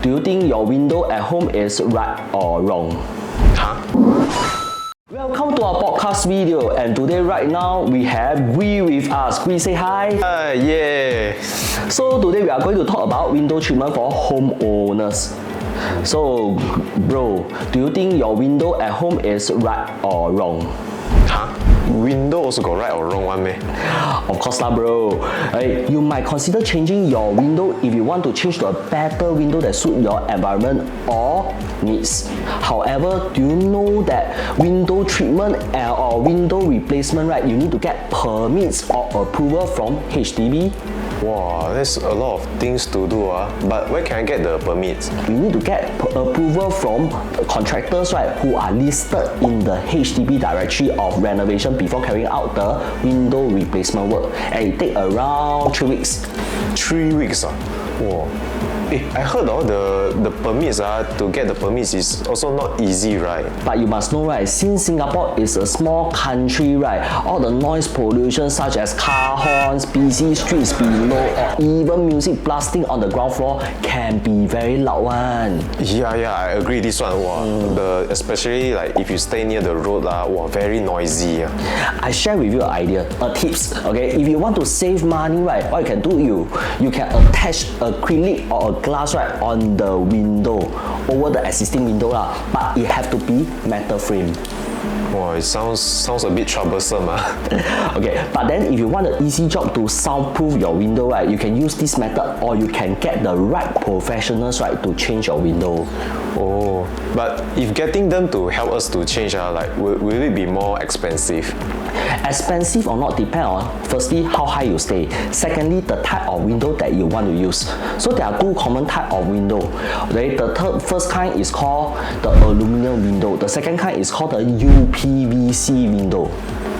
do you think your window at home is right or wrong? Huh? Welcome to our podcast video, and today right now we have Gwee with us. Gwee, say hi. Yeah. So today we are going to talk about window treatment for homeowners. So bro, do you think your window at home is right or wrong? Huh? Window also got right or wrong one meh? Of course lah bro. You might consider changing your window if you want to change to a better window that suit your environment or needs. However, do you know that window treatment or window replacement, right, you need to get permits or approval from HDB? Wow, there's a lot of things to do but where can I get the permits? You need to get approval from contractors, right, who are listed in the HDB directory of renovation before carrying out the window replacement work, and it takes around 3 weeks. 3 weeks Wow. I heard the permits to get the permits is also not easy, right? But you must know, right, since Singapore is a small country, right, all the noise pollution such as car horns, busy streets below, or even music blasting on the ground floor can be very loud one. Yeah, I agree this one. Wow, especially like if you stay near the road wow, very noisy. I share with you an idea, a tips. Okay, if you want to save money, right, what you can do, you can attach acrylic or a glass, right, on the window over the existing window but it have to be metal frame. Wow, it sounds a bit troublesome. Okay, but then if you want an easy job to soundproof your window, right, you can use this method, or you can get the right professionals, right, to change your window. Oh, but if getting them to help us to change, like will it be more expensive? Expensive or not depend on, firstly, how high you stay. Secondly, the type of window that you want to use. So there are two common type of window. Okay, the first kind is called the aluminum window. The second kind is called the UPVC window.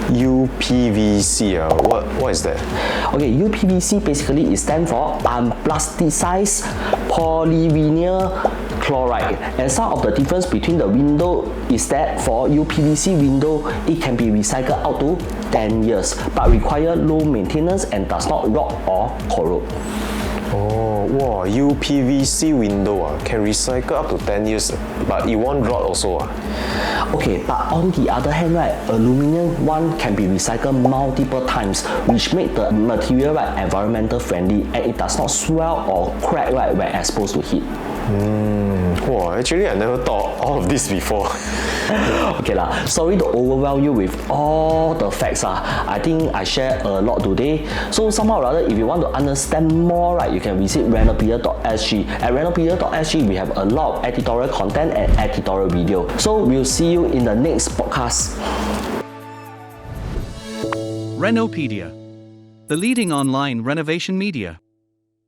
UPVC, what is that? Okay, UPVC basically is stand for unplasticized polyvinyl chloride, and some of the difference between the window is that for UPVC window, it can be recycled out to 10 years, but require low maintenance and does not rot or corrode. Oh, wow, UPVC window can recycle up to 10 years, but it won't rot also. Okay, but on the other hand, right, aluminum one can be recycled multiple times, which make the material, right, environmental friendly, and it does not swell or crack, right, when exposed to heat. Wow, actually I never thought all of this before. Okay lah, sorry to overwhelm you with all the facts. I think I share a lot today. So somehow or other, if you want to understand more, right, you can visit renopedia.sg. At renopedia.sg, we have a lot of editorial content and editorial video. So we'll see you in the next podcast. Renopedia, the leading online renovation media.